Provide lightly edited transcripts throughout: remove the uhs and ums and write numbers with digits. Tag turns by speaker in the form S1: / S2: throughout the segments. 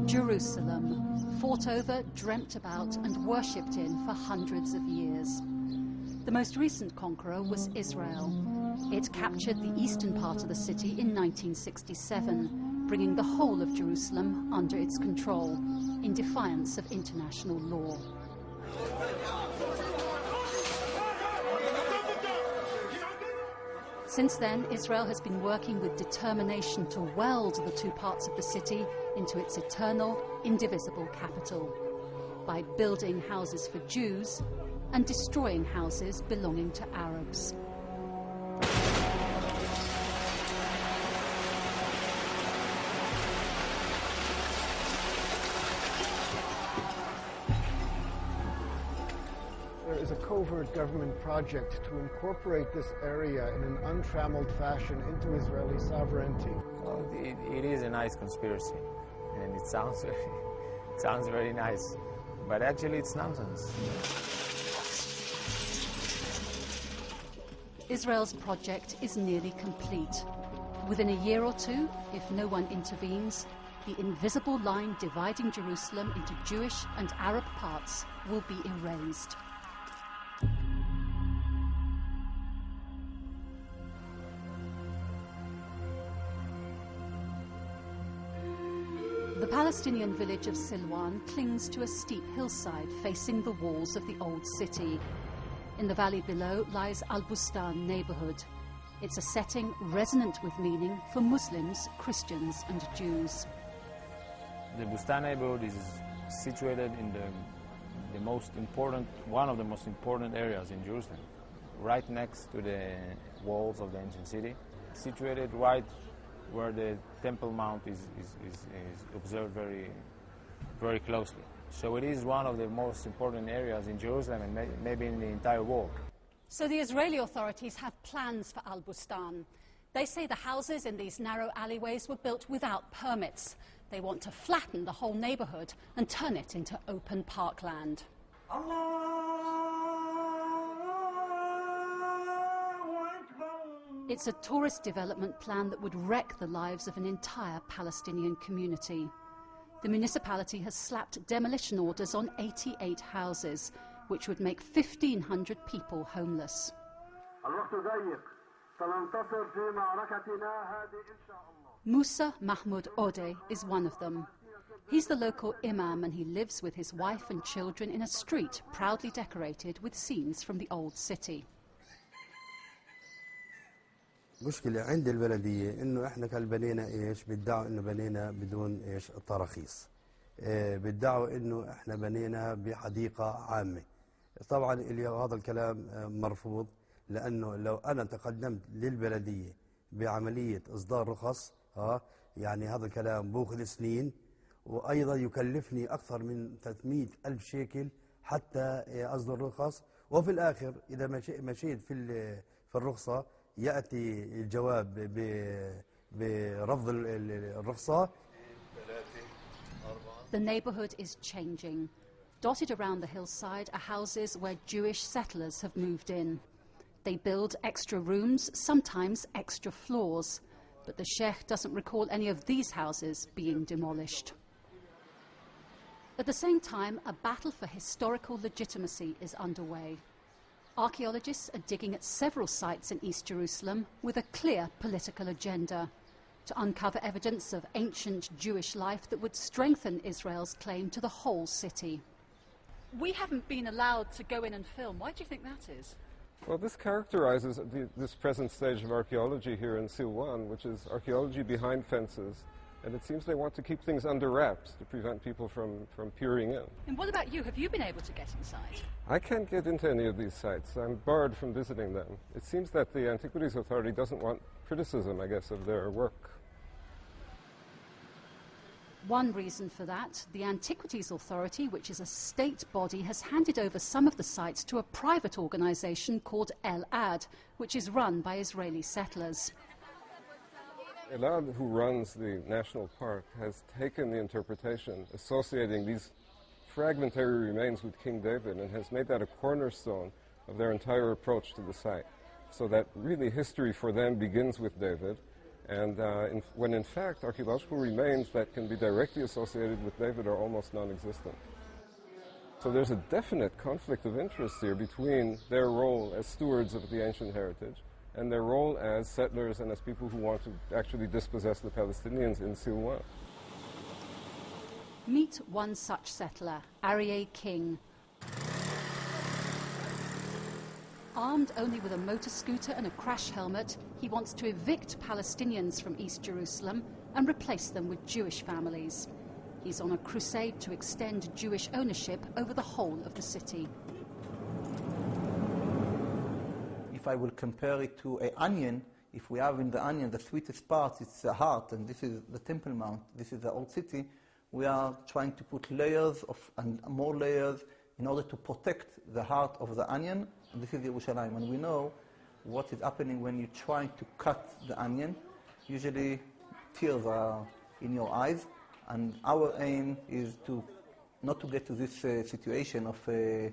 S1: Jerusalem, fought over, dreamt about and worshipped in for hundreds of years. The most recent conqueror was Israel. It captured the eastern part of the city in 1967, bringing the whole of Jerusalem under its control, in defiance of international law. Since then, Israel has been working with determination to weld the two parts of the city into its eternal, indivisible capital, by building houses for Jews and destroying houses belonging to Arabs.
S2: There is a covert government project to incorporate this area in an untrammeled fashion into Israeli sovereignty.
S3: Well, it is a nice conspiracy, and it sounds very nice, but actually it's nonsense.
S1: Israel's project is nearly complete. Within a year or two, if no one intervenes, the invisible line dividing Jerusalem into Jewish and Arab parts will be erased. The Palestinian village of Silwan clings to a steep hillside facing the walls of the old city. In the valley below lies Al-Bustan neighborhood. It's a setting resonant with meaning for Muslims, Christians and Jews.
S3: The Bustan neighborhood is situated in one of the most important areas in Jerusalem, right next to the walls of the ancient city, situated right where the Temple Mount is observed very, very closely. So it is one of the most important areas in Jerusalem and maybe in the entire world.
S1: So the Israeli authorities have plans for Al-Bustan. They say the houses in these narrow alleyways were built without permits. They want to flatten the whole neighborhood and turn it into open parkland. It's a tourist development plan that would wreck the lives of an entire Palestinian community. The municipality has slapped demolition orders on 88 houses, which would make 1,500 people homeless. Musa Mahmoud Odeh is one of them. He's the local imam and he lives with his wife and children in a street proudly decorated with scenes from the old city.
S4: مشكلة عند البلدية إنه إحنا كان بنينا إيش بيدعوا إنه بنينا بدون إيش التراخيص بيدعوا إنه إحنا بنينا بحديقة عامة طبعا هذا الكلام مرفوض لأنه لو أنا تقدمت للبلدية بعملية إصدار رخص يعني هذا الكلام بأخذ سنين وأيضا يكلفني أكثر من 300 ألف شيكل حتى أصدر رخص وفي الآخر إذا مشيت في الرخصة يأتي الجواب برفض الرخصة.
S1: The neighborhood is changing. Dotted around the hillside are houses where Jewish settlers have moved in. They build extra rooms, sometimes extra floors, but the Sheikh doesn't recall any of these houses being demolished. At the same time, a battle for historical legitimacy is underway. Archaeologists are digging at several sites in East Jerusalem with a clear political agenda to uncover evidence of ancient Jewish life that would strengthen Israel's claim to the whole city. We haven't been allowed to go in and film. Why do you think that is?
S5: Well, this characterizes this present stage of archaeology here in Silwan, which is archaeology behind fences. And it seems they want to keep things under wraps to prevent people from peering in.
S1: And what about you? Have you been able to get inside?
S5: I can't get into any of these sites. I'm barred from visiting them. It seems that the Antiquities Authority doesn't want criticism, I guess, of their work.
S1: One reason for that, the Antiquities Authority, which is a state body, has handed over some of the sites to a private organisation called El-Ad, which is run by Israeli settlers.
S5: El-Ad, who runs the national park, has taken the interpretation associating these fragmentary remains with King David and has made that a cornerstone of their entire approach to the site. So that really history for them begins with David, And when in fact archaeological remains that can be directly associated with David are almost non-existent. So there's a definite conflict of interest here between their role as stewards of the ancient heritage and their role as settlers and as people who want to actually dispossess the Palestinians in Silwan.
S1: Meet one such settler, Aryeh King. Armed only with a motor scooter and a crash helmet, he wants to evict Palestinians from East Jerusalem and replace them with Jewish families. He's on a crusade to extend Jewish ownership over the whole of the city.
S6: If I will compare it to an onion, if we have in the onion the sweetest part, it's the heart, and this is the Temple Mount, this is the old city, we are trying to put layers and more layers in order to protect the heart of the onion, and this is Yerushalayim. And we know what is happening when you try to cut the onion. Usually tears are in your eyes, and our aim is to not to get to this situation of to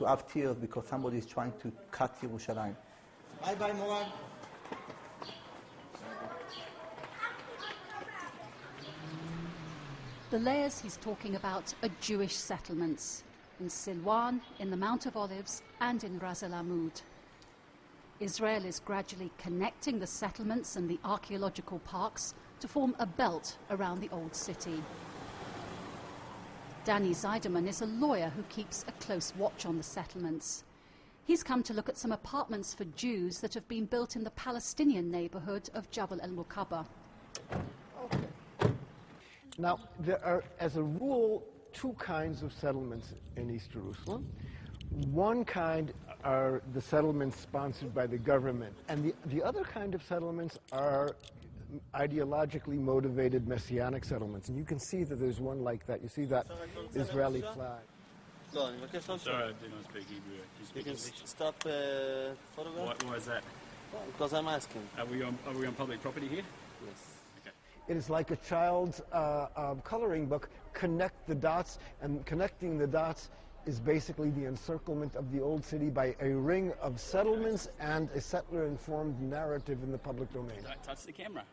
S6: have tears because somebody is trying to cut Yerushalayim. Bye-bye, Morag.
S1: The layers he's talking about are Jewish settlements in Silwan, in the Mount of Olives, and in Ras El Amud. Israel is gradually connecting the settlements and the archaeological parks to form a belt around the old city. Danny Zeiderman is a lawyer who keeps a close watch on the settlements. He's come to look at some apartments for Jews that have been built in the Palestinian neighborhood of Jabal al-Muqaba.
S2: Now, there are, as a rule, two kinds of settlements in East Jerusalem. One kind are the settlements sponsored by the government, and the other kind of settlements are ideologically motivated messianic settlements. And you can see that there's one like that. You see that Israeli flag.
S7: Sorry, I do not speak Hebrew. You can stop photograph?
S8: Why is that?
S7: Because I'm asking.
S8: Are we on public property here?
S7: Yes.
S2: It is like a child's coloring book, connect the dots, and connecting the dots is basically the encirclement of the old city by a ring of settlements and a settler-informed narrative in the public domain.
S8: Don't touch the camera.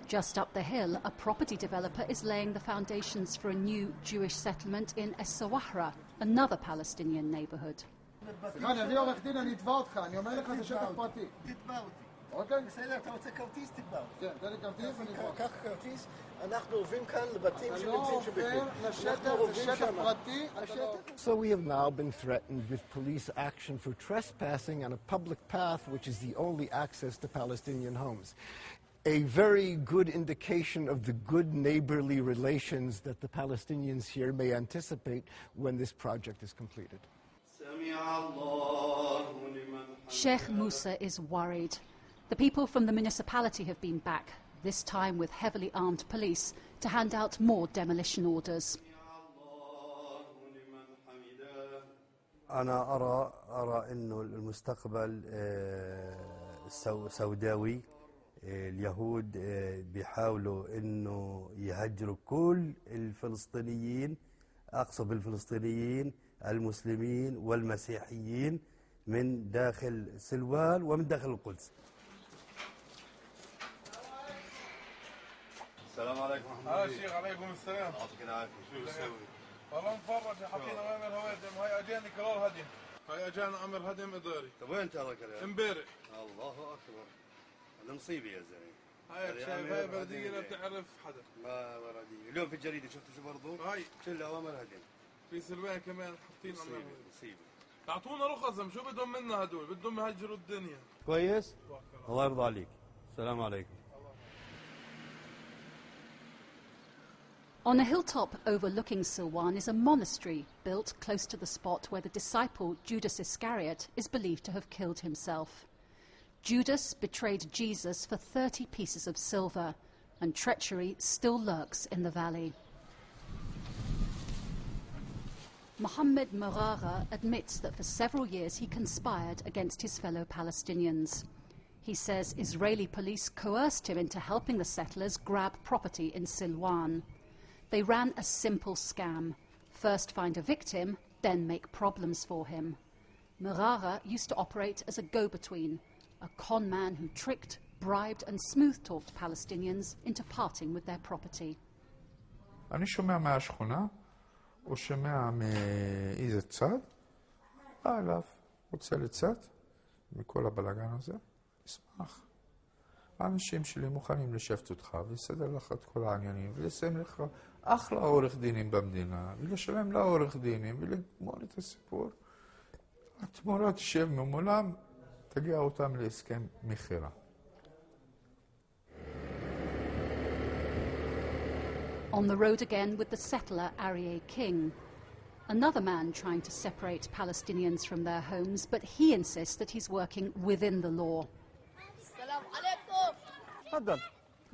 S1: Just up the hill, a property developer is laying the foundations for a new Jewish settlement in Es-Sawahra, another Palestinian neighborhood.
S9: אוקיי? בסדר, אתה רוצה כרטיס? תתבע. כן, תן לי כרטיס ואני אתבע. קח כרטיס, אנחנו עוברים כאן לבתים שנמצאים שבפנים. אנחנו עוברים שם.
S2: So we have now been threatened with police action for trespassing on a public path which is the only access to Palestinian homes. A very good indication of the good neighborly relations that the Palestinians here may anticipate when this project is completed.
S1: Sheikh Musa is worried. The people from the municipality have been back, this time with heavily armed police, to hand out more demolition orders.
S4: أنا أرى إنه المستقبل سوداوي. اليهود بيحاولوا إنه يهجروا كل الفلسطينيين، أقصد بالفلسطينيين المسلمين والمسيحيين من داخل سلوان ومن داخل القدس.
S10: السلام عليكم ورحمة الله. الشيخ عليكم السلام. يعطيك العافية. شو تسوي؟ والله مفرج حاطين أمر هوادم، هاي أجاني كرار هدم، هاي أجانا أمر هدم إداري. طيب وين تهرك اليوم؟ امبارح. الله أكبر. هذا مصيبة يا زلمة. هاي شايف هاي بلدية لا بتعرف حدا. ما بلدية. اليوم في الجريدة شفت شو برضو؟ هاي كلها أوامر هدم. في سلوان كمان حاطين أمر. مصيبة. يعطونا رخصهم، شو بدهم منا هدول؟ بدهم يهجروا الدنيا.
S4: كويس؟ الله يرضى عليك. السلام عليكم.
S1: On a hilltop overlooking Silwan is a monastery built close to the spot where the disciple Judas Iscariot is believed to have killed himself. Judas betrayed Jesus for 30 pieces of silver, and treachery still lurks in the valley. Mohammed Morara admits that for several years he conspired against his fellow Palestinians. He says Israeli police coerced him into helping the settlers grab property in Silwan. They ran a simple scam. First find a victim, then make problems for him. Morara used to operate as a go-between, a con man who tricked, bribed and smooth-talked Palestinians into parting with their property.
S11: אני שומע מהשכונה, או שומע מאיזה צד, בא אליו, רוצה לצאת, מכל הבלגן הזה, אשמח. האנשים שלי מוכנים לשבת אותך, ולסדר לך את כל העניינים, ולסיים לך אחלה עורך דינים במדינה, ולשלם לעורך דינים, ולגמור את הסיפור. התמורה תשב ממולם, תגיע אותם להסכם מחירה.
S1: On the road again with the settler Aryeh King. Another man trying to separate Palestinians from their homes, but he insists that he's working within the law.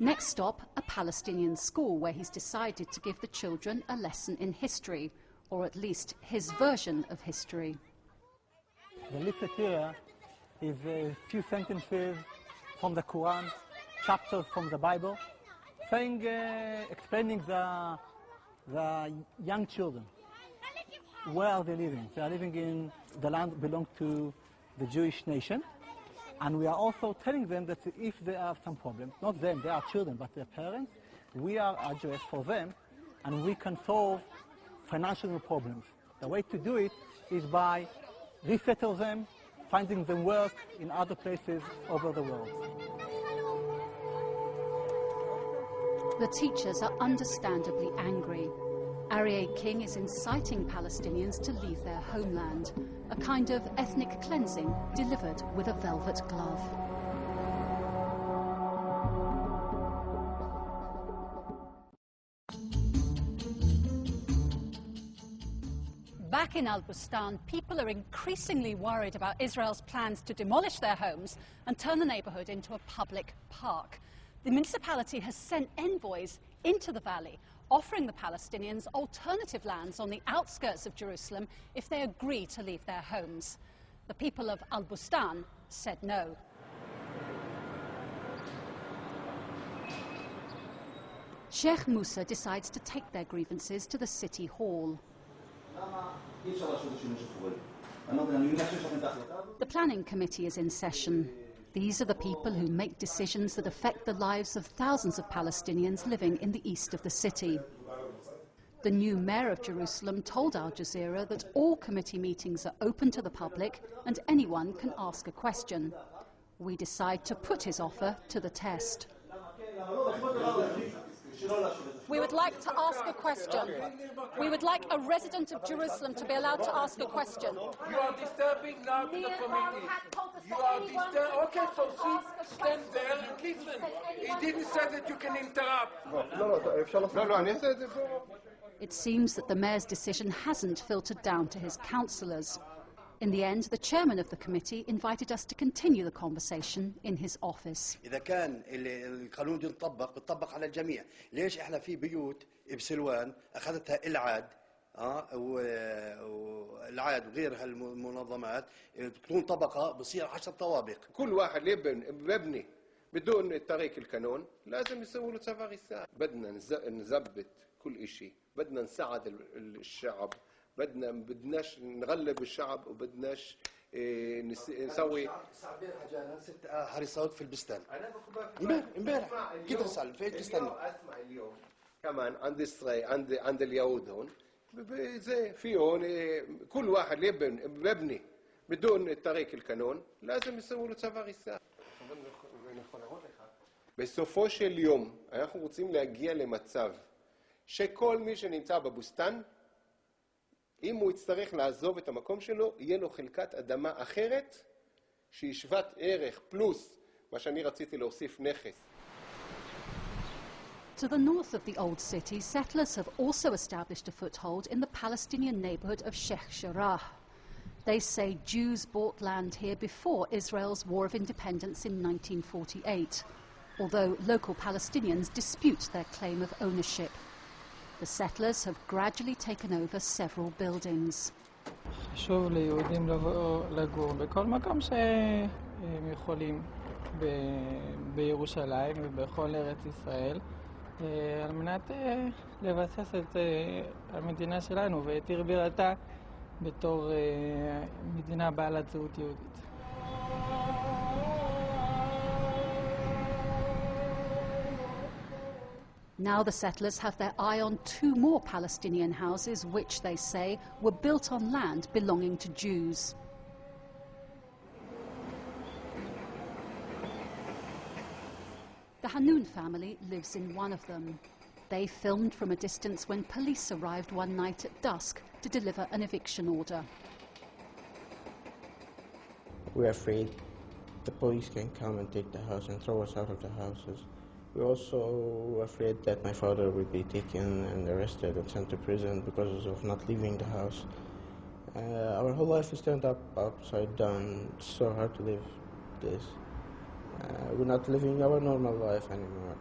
S1: Next stop, a Palestinian school where he's decided to give the children a lesson in history, or at least his version of history.
S6: The leaflet here is a few sentences from the Quran, chapters from the Bible, saying, explaining the young children. Where are they living? They are living in the land belong to the Jewish nation. And we are also telling them that if they have some problems, not them, they are children, but their parents, we are address for them, and we can solve financial problems. The way to do it is by resettle them, finding them work in other places over the world.
S1: The teachers are understandably angry. Aryeh King is inciting Palestinians to leave their homeland, a kind of ethnic cleansing delivered with a velvet glove.
S12: Back in Al-Bustan, people are increasingly worried about Israel's plans to demolish their homes and turn the neighborhood into a public park. The municipality has sent envoys into the valley, offering the Palestinians alternative lands on the outskirts of Jerusalem if they agree to leave their homes. The people of Al-Bustan said no.
S1: Sheikh Musa decides to take their grievances to the city hall. The planning committee is in session. These are the people who make decisions that affect the lives of thousands of Palestinians living in the east of the city. The new mayor of Jerusalem told Al-Jazeera that all committee meetings are open to the public and anyone can ask a question. We decide to put his offer to the test.
S12: We would like to ask a question. We would like a resident of Jerusalem to be allowed to ask a question.
S13: You are disturbing now to the committee. You are disturbing. Okay, so stand there and listen. He didn't say that you can interrupt.
S1: It seems that the mayor's decision hasn't filtered down to his councillors. In the end, the chairman of the committee invited us to continue the conversation in his office.
S14: إذا كان القانون ينطبق بتطبق على الجميع، ليش إحنا في بيوت بسلوان أخذتها العاد والعاد وغير هالمنظمات بتكون طبقة بصير 10 طوابق.
S5: كل واحد يبني بدون الطريق القانون لازم يسوي له سفاريسات. بدنا نثبت كل شيء، بدنا نساعد الشعب. بدناش نغلب الشعب وبدناش نسوي
S14: حاجة 6 هريسات في البستان امبارح كده صار في تستنى.
S5: اسمع اليوم كمان عند اليهود هون زي في هون كل واحد يبني بدون الطريق القانون لازم يسوي له سفاريسات. בסופו של יום אנחנו רוצים להגיע למצב שכל מי שנמצא בבוסתן אם הוא יצטרך לעזוב את המקום שלו, יהיה לו חלקת אדמה אחרת, שהיא שוות ערך פלוס מה שאני רציתי להוסיף נכס.
S1: To the north of the old city, settlers have also established a foothold in the Palestinian neighborhood of Sheikh Jarrah. They say Jews bought land here before Israel's War of Independence in 1948, although local Palestinians dispute their claim of ownership. The settlers have gradually taken over several buildings.
S15: חשוב ליהודים לבוא לגור בכל מקום שהם יכולים בירושלים ובכל ארץ ישראל על מנת לבסס את המדינה שלנו ואת עיר בירתה בתור מדינה בעלת זהות יהודית.
S1: Now the settlers have their eye on 2 more Palestinian houses which, they say, were built on land belonging to Jews. The Hanoun family lives in one of them. They filmed from a distance when police arrived one night at dusk to deliver an eviction order.
S16: We're afraid the police can come and take the house and throw us out of the houses. We're also afraid that my father will be taken and arrested and sent to prison because of not leaving the house. Our whole life is turned upside down. It's so hard to live this. We're not living our normal life anymore.